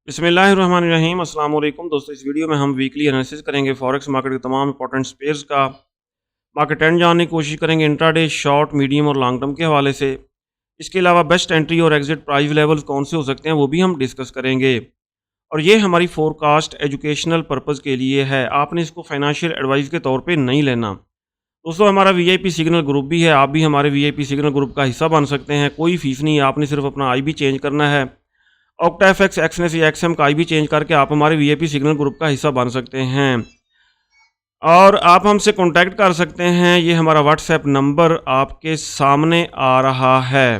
बिस्मिल्लाहिर्रहमानिर्रहीम अस्सलाम वालेकुम दोस्तों। इस वीडियो में हम वीकली एनालिसिस करेंगे फॉरेक्स मार्केट के तमाम इंपॉर्टेंट पेयर्स का। मार्केट ट्रेंड जानने की कोशिश करेंगे इंट्राडे, शॉर्ट, मीडियम और लॉन्ग टर्म के हवाले से। इसके अलावा बेस्ट एंट्री और एग्जिट प्राइस लेवल्स कौन से हो सकते हैं वो भी हम डिस्कस करेंगे। और ये हमारी फोरकास्ट एजुकेशनल पर्पज़ के लिए है, आपने इसको फाइनेंशियल एडवाइस के तौर पर नहीं लेना। दोस्तों हमारा VIP सिग्नल ग्रुप भी है, आप भी हमारे VIP सिग्नल ग्रुप का हिस्सा बन सकते हैं। कोई फ़ीस नहीं है, आपने सिर्फ अपना IB चेंज करना है। OctaFX, एक्सनेस या XM का IB चेंज करके आप हमारे VIP सिग्नल ग्रुप का हिस्सा बन सकते हैं। और आप हमसे कांटेक्ट कर सकते हैं, ये हमारा WhatsApp नंबर आपके सामने आ रहा है।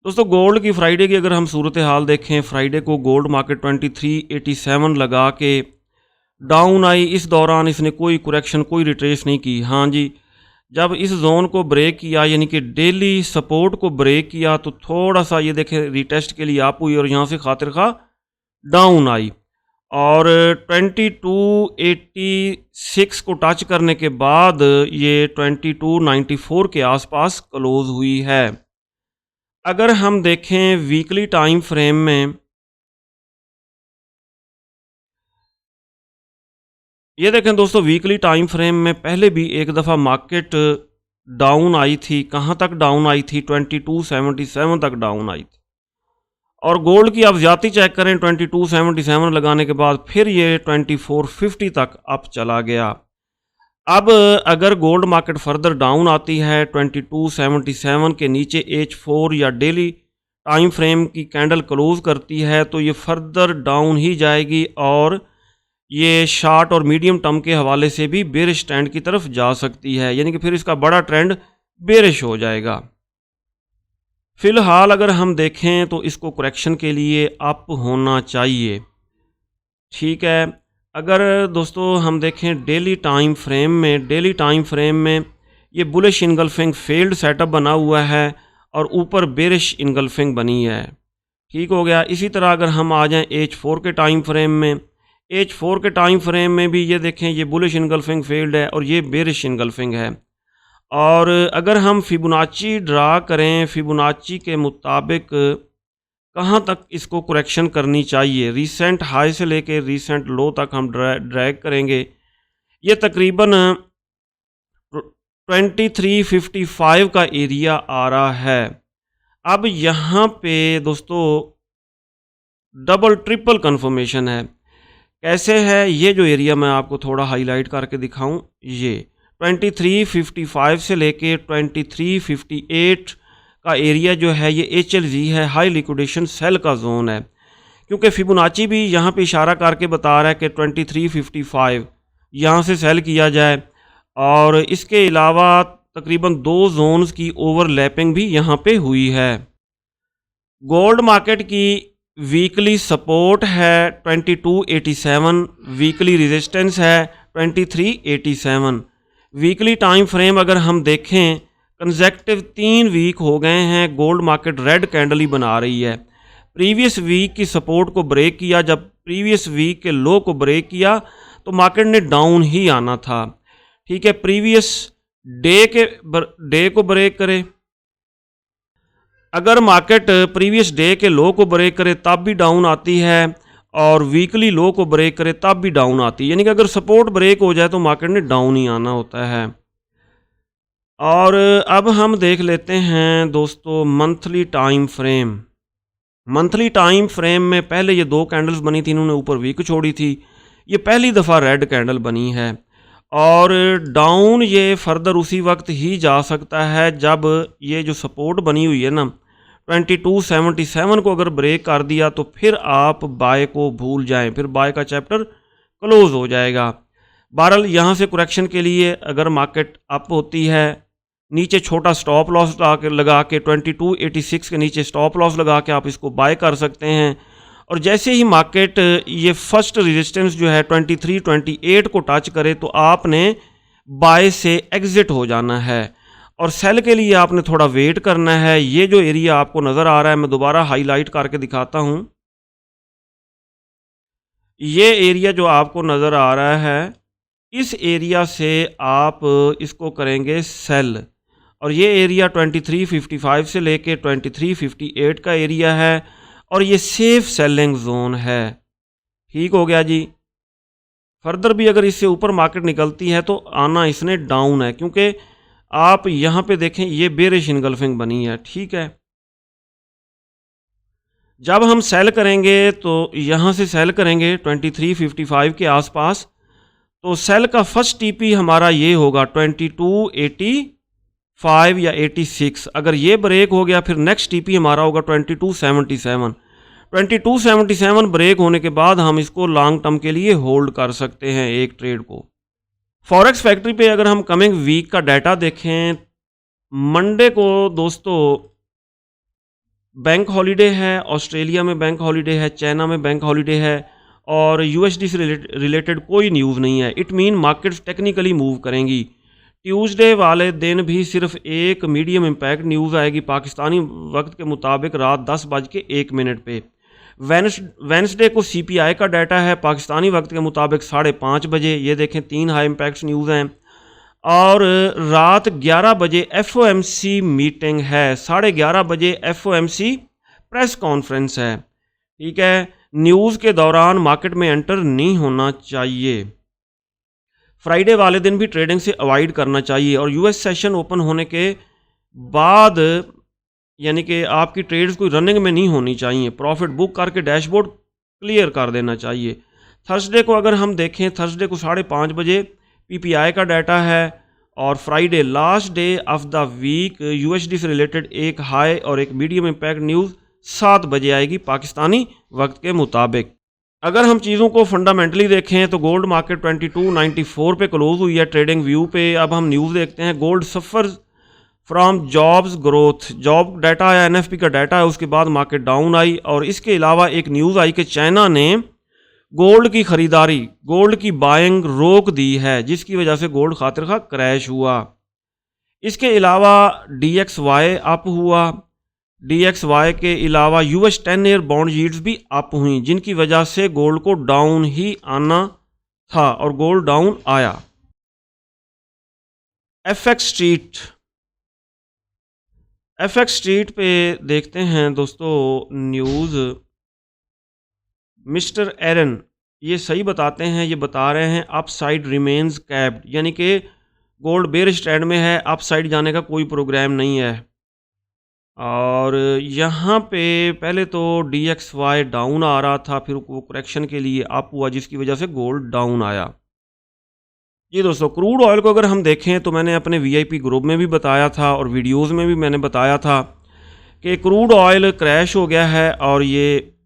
दोस्तों गोल्ड की फ्राइडे की अगर हम सूरत हाल देखें, फ्राइडे को गोल्ड मार्केट 2387 लगा के डाउन आई। इस दौरान इसने कोई करेक्शन, कोई रिट्रेस नहीं की। हाँ जी, जब इस जोन को ब्रेक किया यानी कि डेली सपोर्ट को ब्रेक किया तो थोड़ा सा ये देखें रिटेस्ट के लिए आप हुई और यहाँ से खातिर खा डाउन आई और 2286 को टच करने के बाद ये 2294 के आसपास क्लोज हुई है। अगर हम देखें वीकली टाइम फ्रेम में, ये देखें दोस्तों, वीकली टाइम फ्रेम में पहले भी एक दफ़ा मार्केट डाउन आई थी। कहाँ तक डाउन आई थी? 2277 तक डाउन आई थी। और गोल्ड की आप ज़्यादा चेक करें, 2277 लगाने के बाद फिर ये 2450 तक अप चला गया। अब अगर गोल्ड मार्केट फर्दर डाउन आती है 2277 के नीचे H4 या डेली टाइम फ्रेम की कैंडल क्लोज करती है तो ये फर्दर डाउन ही जाएगी और ये शॉर्ट और मीडियम टर्म के हवाले से भी बेरिश ट्रेंड की तरफ जा सकती है, यानी कि फिर इसका बड़ा ट्रेंड बेरिश हो जाएगा। फ़िलहाल अगर हम देखें तो इसको करेक्शन के लिए अप होना चाहिए, ठीक है। अगर दोस्तों हम देखें डेली टाइम फ्रेम में ये बुलिश इनगल्फिंग फेल्ड सेटअप बना हुआ है और ऊपर बेरिश इनगल्फिंग बनी है, ठीक हो गया। इसी तरह अगर हम आ जाएं H4 के टाइम फ्रेम में, H4 के टाइम फ्रेम में भी ये देखें ये बुलिश इनगल्फिंग फील्ड है और ये बेरिश इनगल्फिंग है। और अगर हम फिबोनाची ड्रा करें, फिबोनाची के मुताबिक कहाँ तक इसको करेक्शन करनी चाहिए, रीसेंट हाई से लेके रीसेंट लो तक हम ड्रैग करेंगे। ये तकरीबन 2355 का एरिया आ रहा है। अब यहाँ पे दोस्तों डबल ट्रिपल कंफर्मेशन है। कैसे है? ये जो एरिया मैं आपको थोड़ा हाईलाइट करके दिखाऊं, ये 2355 से लेके 2358 का एरिया जो है ये HLZ है, हाई लिक्विडेशन सेल का जोन है। क्योंकि फिबोनाची भी यहाँ पे इशारा करके बता रहा है कि 2355 यहाँ से सेल किया जाए। और इसके अलावा तकरीबन 2 जोन्स की ओवरलैपिंग भी यहाँ पे हुई है। गोल्ड मार्केट की वीकली सपोर्ट है 2287, वीकली रेजिस्टेंस है 2387। वीकली टाइम फ्रेम अगर हम देखें, कंसेक्टिव 3 वीक हो गए हैं गोल्ड मार्केट रेड कैंडल ही बना रही है। प्रीवियस वीक की सपोर्ट को ब्रेक किया, जब प्रीवियस वीक के लो को ब्रेक किया तो मार्केट ने डाउन ही आना था, ठीक है। प्रीवियस डे को ब्रेक करे, अगर मार्केट प्रीवियस डे के लो को ब्रेक करे तब भी डाउन आती है और वीकली लो को ब्रेक करे तब भी डाउन आती है, यानी कि अगर सपोर्ट ब्रेक हो जाए तो मार्केट ने डाउन ही आना होता है। और अब हम देख लेते हैं दोस्तों monthly time frame. Monthly time frame में पहले ये 2 कैंडल्स बनी थी, इन्होंने ऊपर वीक छोड़ी थी। ये पहली दफ़ा रेड कैंडल बनी है और डाउन ये फर्दर उसी वक्त ही जा सकता है जब ये जो सपोर्ट बनी हुई है ना 2277 को अगर ब्रेक कर दिया तो फिर आप बाय को भूल जाएं, फिर बाय का चैप्टर क्लोज हो जाएगा। बहरहाल यहाँ से करेक्शन के लिए अगर मार्केट अप होती है, नीचे छोटा स्टॉप लॉस लगा के 2286 के नीचे स्टॉप लॉस लगा के आप इसको बाय कर सकते हैं। और जैसे ही मार्केट ये फर्स्ट रेजिस्टेंस जो है 2328 को टच करे तो आपने बाय से एग्जिट हो जाना है और सेल के लिए आपने थोड़ा वेट करना है। ये जो एरिया आपको नज़र आ रहा है, मैं दोबारा हाईलाइट करके दिखाता हूँ। ये एरिया जो आपको नज़र आ रहा है, इस एरिया से आप इसको करेंगे सेल और ये एरिया 2355 से लेके 2358 का एरिया है और ये सेफ सेलिंग जोन है। ठीक हो गया जी। फर्दर भी अगर इससे ऊपर मार्केट निकलती है तो आना इसने डाउन है, क्योंकि आप यहाँ पे देखें ये बेरिश इनगल्फिंग बनी है। ठीक है, जब हम सेल करेंगे तो यहाँ से सेल करेंगे 2355 के आसपास, तो सेल का फर्स्ट टीपी हमारा ये होगा 2285 या 86। अगर ये ब्रेक हो गया फिर नेक्स्ट टीपी हमारा होगा 2277। 2277 ब्रेक होने के बाद हम इसको लॉन्ग टर्म के लिए होल्ड कर सकते हैं एक ट्रेड को। फॉरेक्स फैक्ट्री पे अगर हम कमिंग वीक का डाटा देखें, मंडे को दोस्तों बैंक हॉलिडे है, ऑस्ट्रेलिया में बैंक हॉलिडे है, चाइना में बैंक हॉलिडे है और यूएसडी से रिलेटेड कोई न्यूज़ नहीं है। It mean markets technically move करेंगी। ट्यूसडे वाले दिन भी सिर्फ एक मीडियम इम्पैक्ट न्यूज़ आएगी पाकिस्तानी वक्त के मुताबिक रात 10:01 पे। वेंसडे को सीपीआई का डाटा है पाकिस्तानी वक्त के मुताबिक 5:30 बजे। ये देखें 3 हाई इम्पैक्ट्स न्यूज़ हैं। और रात 11 बजे एफओएमसी मीटिंग है, 11:30 बजे एफओएमसी प्रेस कॉन्फ्रेंस है। ठीक है, न्यूज़ के दौरान मार्केट में एंटर नहीं होना चाहिए। फ्राइडे वाले दिन भी ट्रेडिंग से अवॉइड करना चाहिए और यूएस सेशन ओपन होने के बाद यानी कि आपकी ट्रेड्स कोई रनिंग में नहीं होनी चाहिए। प्रॉफिट बुक करके डैशबोर्ड क्लियर कर देना चाहिए। थर्सडे को अगर हम देखें, थर्सडे को 5:30 बजे पीपीआई का डाटा है और Friday last day of the week USD से रिलेटेड एक हाई और एक मीडियम इम्पैक्ट न्यूज़ 7 बजे आएगी पाकिस्तानी वक्त के मुताबिक। अगर हम चीज़ों को फंडामेंटली देखें तो गोल्ड मार्केट 2294 पे क्लोज हुई है ट्रेडिंग व्यू पे। अब हम न्यूज़ देखते हैं। Gold suffer from jobs growth, job data आया, एनएफपी का डाटा है, उसके बाद मार्केट डाउन आई। और इसके अलावा एक न्यूज़ आई कि चाइना ने गोल्ड की ख़रीदारी, गोल्ड की बाइंग रोक दी है, जिसकी वजह से गोल्ड खातिर खा क्रैश हुआ। इसके अलावा DXY अप हुआ। DXY के अलावा US 10 ईयर बॉन्ड यील्ड्स भी अप हुई, जिनकी वजह से गोल्ड को डाउन ही आना था और गोल्ड डाउन आया। FX स्ट्रीट पे देखते हैं दोस्तों न्यूज़। मिस्टर एरन ये सही बताते हैं, ये बता रहे हैं अपसाइड रिमेन्स कैप्ड, यानी कि गोल्ड बेरिश ट्रेंड में है, अपसाइड जाने का कोई प्रोग्राम नहीं है। और यहाँ पे पहले तो DXY डाउन आ रहा था, फिर वो करेक्शन के लिए अप हुआ, जिसकी वजह से गोल्ड डाउन आया। जी दोस्तों, क्रूड ऑयल को अगर हम देखें तो मैंने अपने VIP ग्रुप में भी बताया था और वीडियोज़ में भी मैंने बताया था कि क्रूड ऑयल क्रैश हो गया है और ये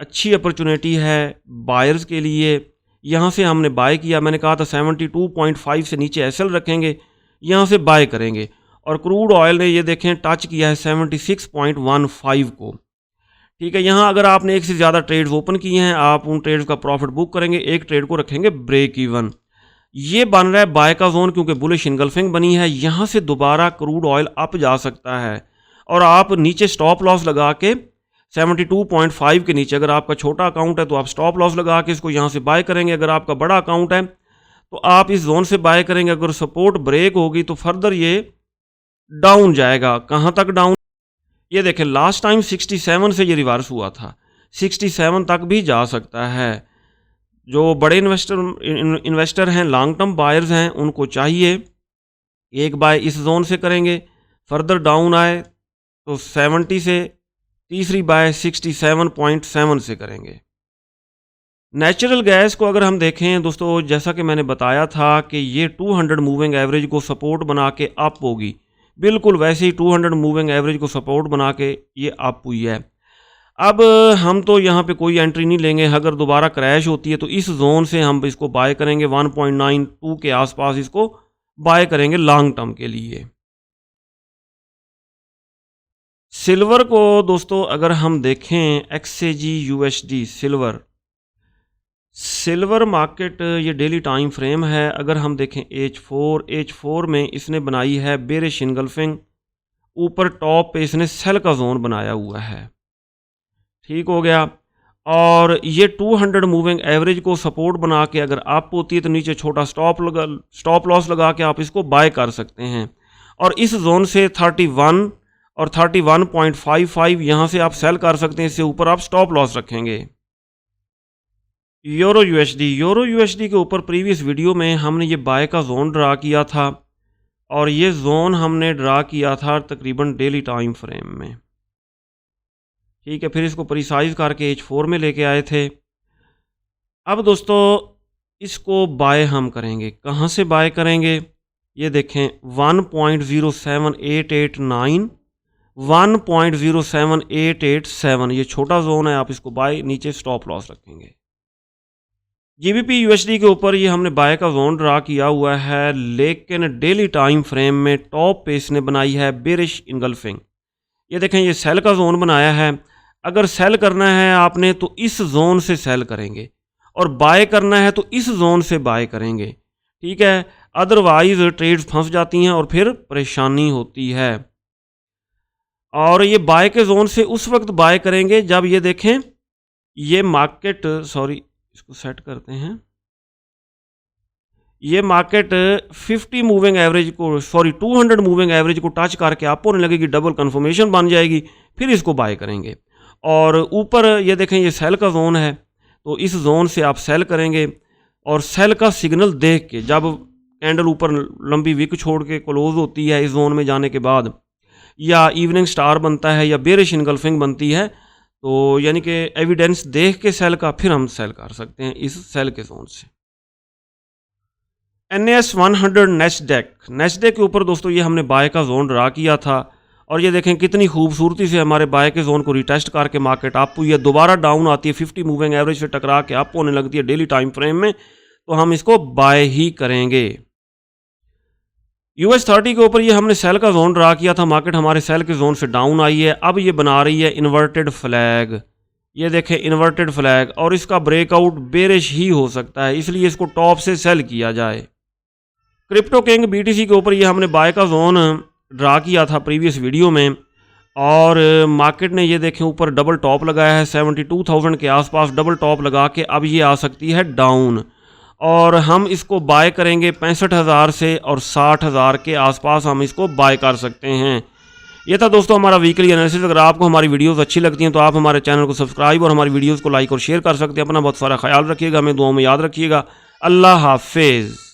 अच्छी अपॉर्चुनिटी है बायर्स के लिए। यहाँ से हमने बाय किया, मैंने कहा था 72.5 से नीचे एसएल रखेंगे, यहाँ से बाय करेंगे। और क्रूड ऑयल ने ये देखें टच किया है 76.15 को। ठीक है, यहाँ अगर आपने एक से ज़्यादा ट्रेड्स ओपन किए हैं, आप उन ट्रेड्स का प्रॉफिट बुक करेंगे, एक ट्रेड को रखेंगे ब्रेक इवन। ये बन रहा है बाय का जोन, क्योंकि बुलिश इनगल्फिंग बनी है। यहाँ से दोबारा क्रूड ऑयल अप जा सकता है और आप नीचे स्टॉप लॉस लगा के 72.5 के नीचे, अगर आपका छोटा अकाउंट है तो आप स्टॉप लॉस लगा के इसको यहाँ से बाय करेंगे। अगर आपका बड़ा अकाउंट है तो आप इस जोन से बाय करेंगे। अगर सपोर्ट ब्रेक होगी तो फर्दर ये डाउन जाएगा। कहाँ तक डाउन? ये देखें, लास्ट टाइम 67 से ये रिवर्स हुआ था, 67 तक भी जा सकता है। जो बड़े इन्वेस्टर हैं, लॉन्ग टर्म बायर्स हैं, उनको चाहिए एक बाय इस जोन से करेंगे, फर्दर डाउन आए तो 70 से तीसरी बाय 67.7 से करेंगे। नेचुरल गैस को अगर हम देखें दोस्तों, जैसा कि मैंने बताया था कि ये 200 मूविंग एवरेज को सपोर्ट बना के अप होगी, बिल्कुल वैसे ही 200 मूविंग एवरेज को सपोर्ट बना के ये अप हुई है। अब हम तो यहाँ पे कोई एंट्री नहीं लेंगे। अगर दोबारा क्रैश होती है तो इस जोन से हम इसको बाय करेंगे, 1.92 के आसपास इसको बाय करेंगे लॉन्ग टर्म के लिए। सिल्वर को दोस्तों अगर हम देखें, XAG USD सिल्वर मार्केट, ये डेली टाइम फ्रेम है। अगर हम देखें H4 में इसने बनाई है बेरिश इनगल्फिंग, ऊपर टॉप पे इसने सेल का जोन बनाया हुआ है। ठीक हो गया। और ये 200 मूविंग एवरेज को सपोर्ट बना के अगर अप होती है तो नीचे छोटा स्टॉप लॉस लगा के आप इसको बाय कर सकते हैं। और इस जोन से 31 और 31.55 यहाँ से आप सेल कर सकते हैं, इससे ऊपर आप स्टॉप लॉस रखेंगे। यूरो यूएसडी के ऊपर प्रीवियस वीडियो में हमने ये बाय का जोन ड्रा किया था और ये जोन हमने ड्रा किया था तकरीबन डेली टाइम फ्रेम में, ठीक है। फिर इसको प्रिसाइज करके H4 में लेके आए थे। अब दोस्तों इसको बाय हम करेंगे, कहाँ से बाय करेंगे, ये देखें 1.07889, 1.07887, ये छोटा जोन है, आप इसको बाय, नीचे स्टॉप लॉस रखेंगे। जीबीपी यूएसडी के ऊपर ये हमने बाय का जोन ड्रा किया हुआ है, लेकिन डेली टाइम फ्रेम में टॉप पे इसने बनाई है बेरिश इनगल्फिंग। ये देखें ये सेल का जोन बनाया है। अगर सेल करना है आपने तो इस जोन से सेल करेंगे और बाय करना है तो इस जोन से बाय करेंगे, ठीक है। अदरवाइज ट्रेड्स फंस जाती हैं और फिर परेशानी होती है। और ये बाय के जोन से उस वक्त बाय करेंगे जब ये देखें ये मार्केट, सॉरी इसको सेट करते हैं, ये मार्केट 50 मूविंग एवरेज को, सॉरी 200 मूविंग एवरेज को टच करके आपको होने लगेगी, डबल कंफर्मेशन बन जाएगी, फिर इसको बाय करेंगे। और ऊपर ये देखें ये सेल का जोन है, तो इस जोन से आप सेल करेंगे और सेल का सिग्नल देख के, जब कैंडल ऊपर लंबी विक छोड़ के क्लोज होती है इस जोन में जाने के बाद, या इवनिंग स्टार बनता है या बेरिश इनगल्फिंग बनती है, तो यानी कि एविडेंस देख के सेल का, फिर हम सेल कर सकते हैं इस सेल के जोन से। NAS 100 नेस्डेक के ऊपर दोस्तों ये हमने बाय का जोन ड्रा किया था और ये देखें कितनी खूबसूरती से हमारे बाय के जोन को रिटेस्ट करके मार्केट अप हुई है, दोबारा डाउन आती है, 50 मूविंग एवरेज से टकरा के अप होने लगती है डेली टाइम फ्रेम में, तो हम इसको बाय ही करेंगे। US 30 के ऊपर ये हमने सेल का जोन ड्रा किया था, मार्केट हमारे सेल के जोन से डाउन आई है, अब ये बना रही है इन्वर्टेड फ्लैग। ये देखें इन्वर्टेड फ्लैग, और इसका ब्रेकआउट बेरिश ही हो सकता है, इसलिए इसको टॉप से सेल किया जाए। क्रिप्टो किंग BTC के ऊपर ये हमने बाय का जोन ड्रा किया था प्रीवियस वीडियो में, और मार्केट ने ये देखें ऊपर डबल टॉप लगाया है 72,000 के आसपास, डबल टॉप लगा के अब ये आ सकती है डाउन, और हम इसको बाय करेंगे 65,000 से और 60,000 के आसपास हम इसको बाय कर सकते हैं। ये था दोस्तों हमारा वीकली एनालिसिस। अगर आपको हमारी वीडियोस अच्छी लगती हैं तो आप हमारे चैनल को सब्सक्राइब और हमारी वीडियोस को लाइक और शेयर कर सकते हैं। अपना बहुत सारा ख्याल रखिएगा, हमें दुआओं में याद रखिएगा। अल्लाह हाफिज़।